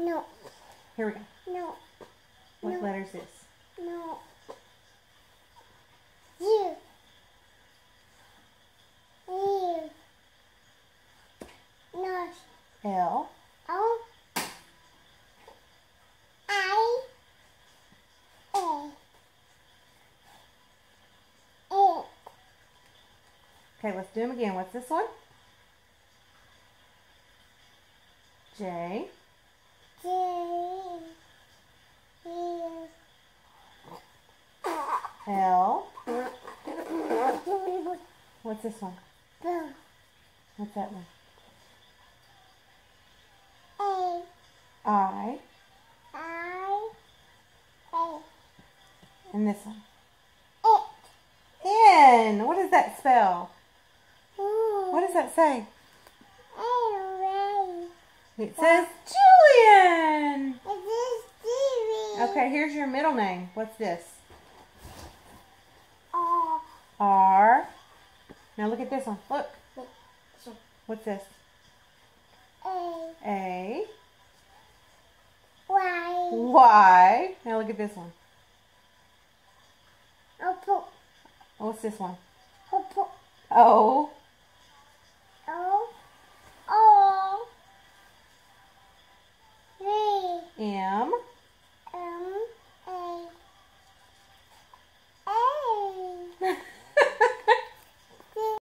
No. Here we go. No. What No. letter is this? No. U. U. Nose. L. O. I. A. A. Okay, let's do them again. What's this one? J. J. U. L. What's this one? B. What's that one? A. I. I. A. And this one? It. N. What does that spell? Ooh. What does that say? Anyway. It says Julian. It is TV. Okay, here's your middle name. What's this? R. R. Now look at this one. Look. Wait, so What's this? A. A. Y. Y. Now look at this one. Oppo. What's this one? Oppo. O.